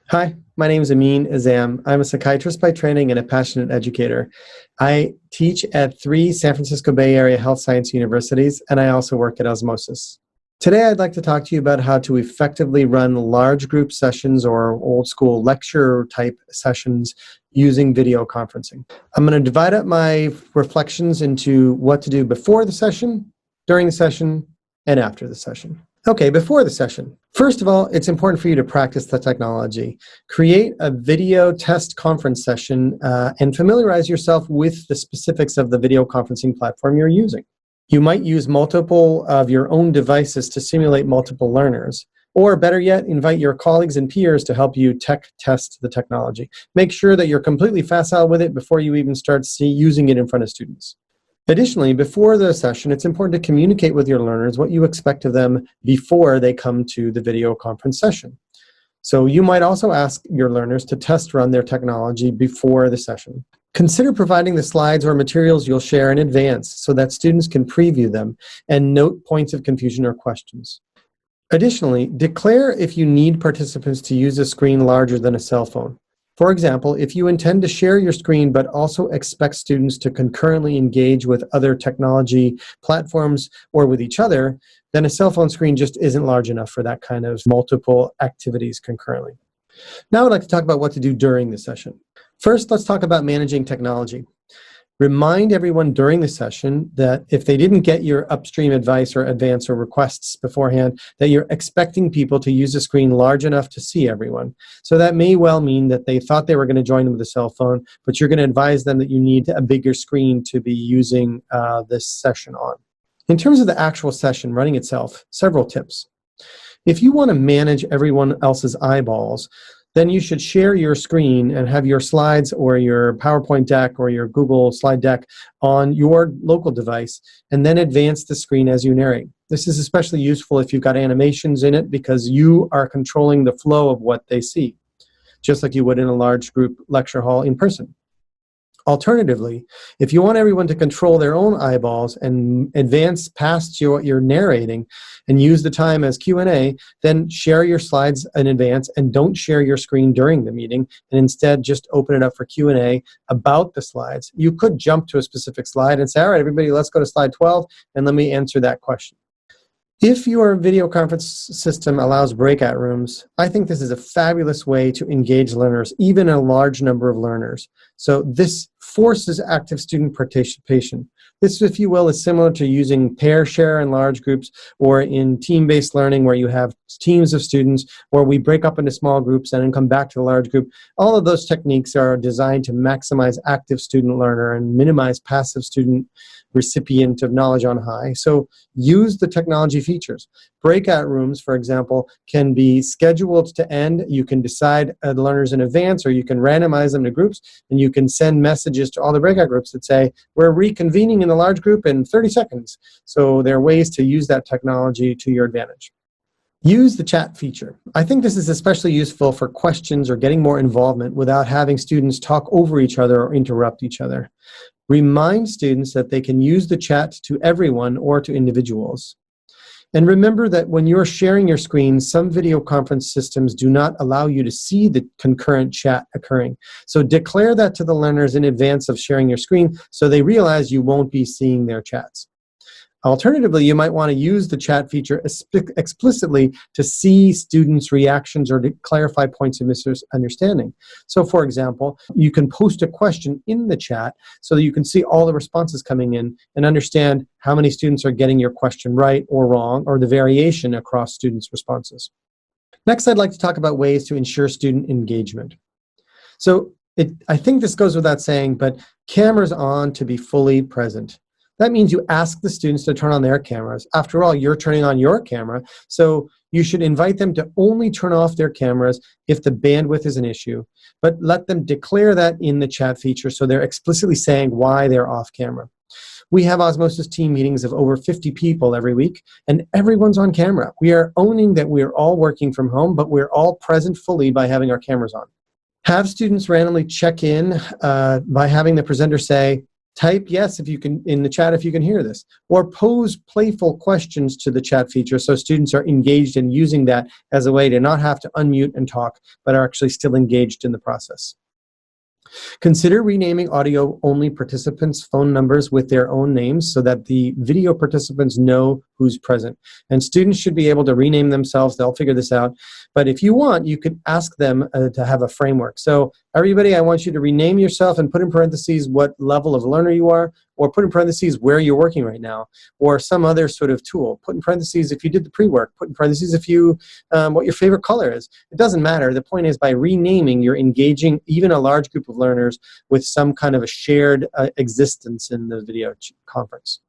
Hi, my name is Amin Azzam. I'm a psychiatrist by training and a passionate educator. I teach at 3 San Francisco Bay Area health science universities, and I also work at Osmosis. Today, I'd like to talk to you about how to effectively run large group sessions or old school lecture type sessions using video conferencing. I'm going to divide up my reflections into what to do before the session, during the session, and after the session. Okay, before the session. First of all, it's important for you to practice the technology. Create a video test conference session and familiarize yourself with the specifics of the video conferencing platform you're using. You might use multiple of your own devices to simulate multiple learners, or better yet, invite your colleagues and peers to help you tech test the technology. Make sure that you're completely facile with it before you even start using it in front of students. Additionally, before the session, it's important to communicate with your learners what you expect of them before they come to the video conference session. So you might also ask your learners to test run their technology before the session. Consider providing the slides or materials you'll share in advance so that students can preview them and note points of confusion or questions. Additionally, declare if you need participants to use a screen larger than a cell phone. For example, if you intend to share your screen but also expect students to concurrently engage with other technology platforms or with each other, then a cell phone screen just isn't large enough for that kind of multiple activities concurrently. Now I'd like to talk about what to do during the session. First, let's talk about managing technology. Remind everyone during the session that if they didn't get your upstream advice or advance or requests beforehand, that you're expecting people to use a screen large enough to see everyone. So that may well mean that they thought they were going to join them with a cell phone, but you're going to advise them that you need a bigger screen to be using this session on. In terms of the actual session running itself, several tips. If you want to manage everyone else's eyeballs, then you should share your screen and have your slides or your PowerPoint deck or your Google slide deck on your local device, and then advance the screen as you narrate. This is especially useful if you've got animations in it because you are controlling the flow of what they see, just like you would in a large group lecture hall in person. Alternatively, if you want everyone to control their own eyeballs and advance past what you're narrating and use the time as Q&A, then share your slides in advance and don't share your screen during the meeting, and instead just open it up for Q&A about the slides. You could jump to a specific slide and say, all right, everybody, let's go to slide 12 and let me answer that question. If your video conference system allows breakout rooms, I think this is a fabulous way to engage learners, even a large number of learners. So this forces active student participation. This, if you will, is similar to using pair share in large groups or in team-based learning where you have teams of students where we break up into small groups and then come back to the large group. All of those techniques are designed to maximize active student learner and minimize passive student recipient of knowledge on high. So use the technology features. Breakout rooms, for example, can be scheduled to end. You can decide the learners in advance, or you can randomize them to groups, and you can send messages to all the breakout groups that say, we're reconvening in the large group in 30 seconds. So there are ways to use that technology to your advantage. Use the chat feature. I think this is especially useful for questions or getting more involvement without having students talk over each other or interrupt each other. Remind students that they can use the chat to everyone or to individuals. And remember that when you're sharing your screen, some video conference systems do not allow you to see the concurrent chat occurring. So declare that to the learners in advance of sharing your screen so they realize you won't be seeing their chats. Alternatively, you might want to use the chat feature explicitly to see students' reactions or to clarify points of misunderstanding. So, for example, you can post a question in the chat so that you can see all the responses coming in and understand how many students are getting your question right or wrong, or the variation across students' responses. Next, I'd like to talk about ways to ensure student engagement. So, I think this goes without saying, but cameras on to be fully present. That means you ask the students to turn on their cameras. After all, you're turning on your camera, so you should invite them to only turn off their cameras if the bandwidth is an issue, but let them declare that in the chat feature so they're explicitly saying why they're off camera. We have Osmosis team meetings of over 50 people every week, and everyone's on camera. We are owning that we're all working from home, but we're all present fully by having our cameras on. Have students randomly check in by having the presenter say, Type yes if you can in the chat if you can hear this, or pose playful questions to the chat feature so students are engaged in using that as a way to not have to unmute and talk, but are actually still engaged in the process. Consider renaming audio-only participants' phone numbers with their own names so that the video participants know who's present. And students should be able to rename themselves. They'll figure this out. But if you want, you could ask them to have a framework. So everybody, I want you to rename yourself and put in parentheses what level of learner you are, or put in parentheses where you're working right now, or some other sort of tool. Put in parentheses if you did the pre-work. Put in parentheses if you, what your favorite color is. It doesn't matter. The point is by renaming, you're engaging even a large group of learners with some kind of a shared existence in the video conference.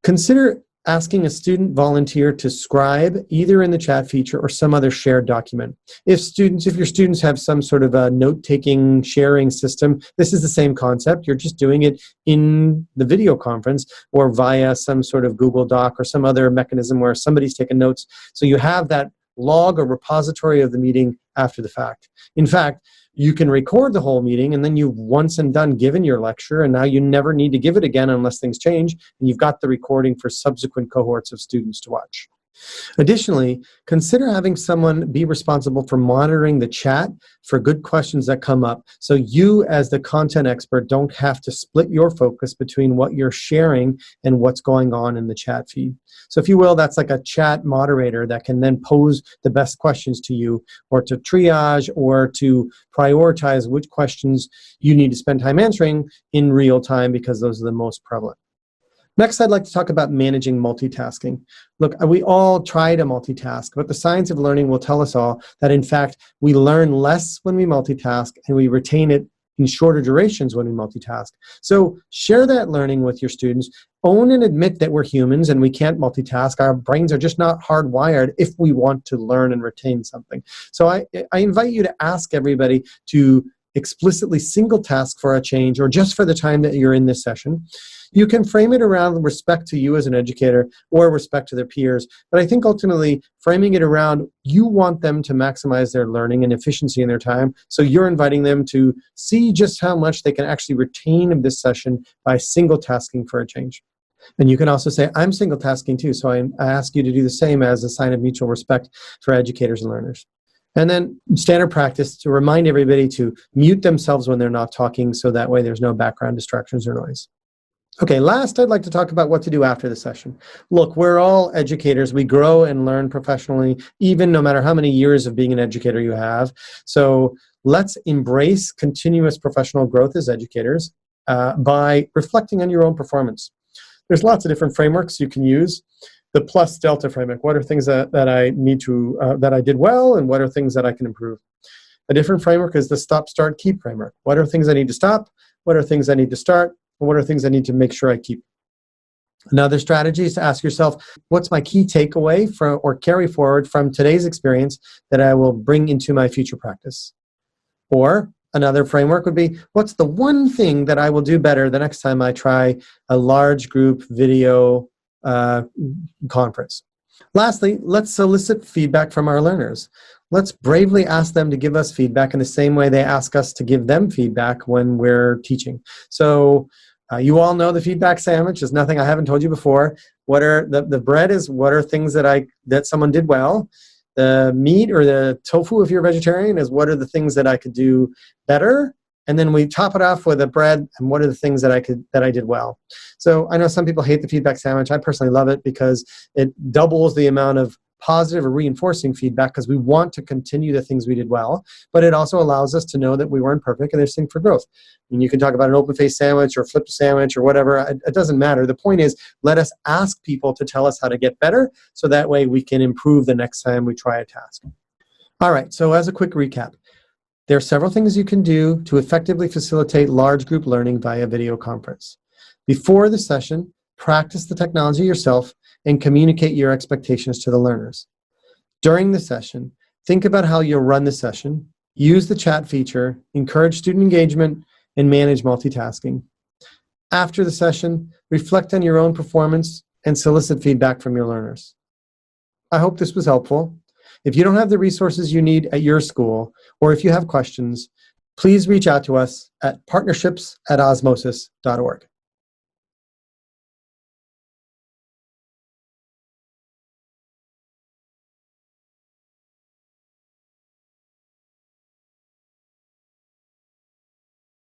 Consider asking a student volunteer to scribe either in the chat feature or some other shared document. If your students have some sort of a note-taking, sharing system, this is the same concept. You're just doing it in the video conference or via some sort of Google Doc or some other mechanism where somebody's taking notes. So you have that log or repository of the meeting after the fact. In fact, you can record the whole meeting and then you've once and done given your lecture, and now you never need to give it again unless things change, and you've got the recording for subsequent cohorts of students to watch. Additionally, consider having someone be responsible for monitoring the chat for good questions that come up, so you as the content expert don't have to split your focus between what you're sharing and what's going on in the chat feed. So if you will, that's like a chat moderator that can then pose the best questions to you, or to triage, or to prioritize which questions you need to spend time answering in real time because those are the most prevalent. Next, I'd like to talk about managing multitasking. Look, we all try to multitask, but the science of learning will tell us all that, in fact, we learn less when we multitask and we retain it in shorter durations when we multitask. So share that learning with your students. Own and admit that we're humans and we can't multitask. Our brains are just not hardwired if we want to learn and retain something. So I invite you to ask everybody to explicitly single task for a change or just for the time that you're in this session. You can frame it around respect to you as an educator or respect to their peers, but I think ultimately framing it around you want them to maximize their learning and efficiency in their time, so you're inviting them to see just how much they can actually retain of this session by single tasking for a change. And you can also say, I'm single tasking too, so I ask you to do the same as a sign of mutual respect for educators and learners. And then standard practice to remind everybody to mute themselves when they're not talking, so that way there's no background distractions or noise. Okay, last I'd like to talk about what to do after the session. Look, we're all educators. We grow and learn professionally, even no matter how many years of being an educator you have. So let's embrace continuous professional growth as educators by reflecting on your own performance. There's lots of different frameworks you can use. The plus delta framework. What are things that I need to, that I did well, and what are things that I can improve? A different framework is the stop, start, keep framework. What are things I need to stop? What are things I need to start? And what are things I need to make sure I keep? Another strategy is to ask yourself, what's my key takeaway from or carry forward from today's experience that I will bring into my future practice? Or another framework would be, what's the one thing that I will do better the next time I try a large group video conference? Lastly, let's solicit feedback from our learners. Let's bravely ask them to give us feedback in the same way they ask us to give them feedback when we're teaching. So you all know the feedback sandwich is nothing I haven't told you before. What are the bread is what are things that someone did well. The meat or the tofu, if you're a vegetarian, is what are the things that I could do better. And then we top it off with a bread and what are the things that I did well. So I know some people hate the feedback sandwich. I personally love it because it doubles the amount of positive or reinforcing feedback because we want to continue the things we did well, but it also allows us to know that we weren't perfect and there's things for growth. And you can talk about an open face sandwich or flipped sandwich or whatever. It doesn't matter. The point is, let us ask people to tell us how to get better so that way we can improve the next time we try a task. All right, so as a quick recap, there are several things you can do to effectively facilitate large group learning via video conference. Before the session, practice the technology yourself and communicate your expectations to the learners. During the session, think about how you'll run the session, use the chat feature, encourage student engagement, and manage multitasking. After the session, reflect on your own performance and solicit feedback from your learners. I hope this was helpful. If you don't have the resources you need at your school, or if you have questions, please reach out to us at partnerships@osmosis.org.